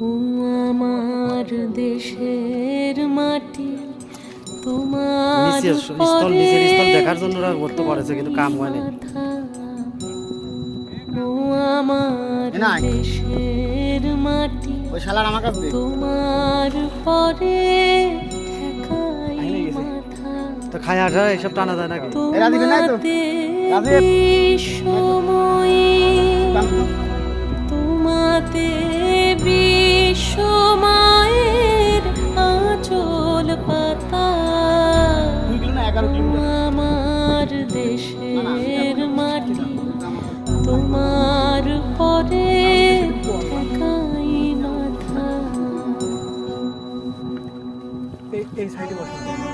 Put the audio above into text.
ও আমার দেশের মাটি তোমার স্থল দেখার জন্য ওরা করতে পারেছে কিন্তু কাম হয়নি। ও আমার দেশের মাটি তোমার পরে ঠেকাই মাথা। তো খায় আসা এসব টানা যায় নাকি? তোমাতে বিশ্বমায়ের আঁচল পাতা আমার দেশের মাটি তোমার পরে ঠেকাই মাথা। এই সাইডে বসে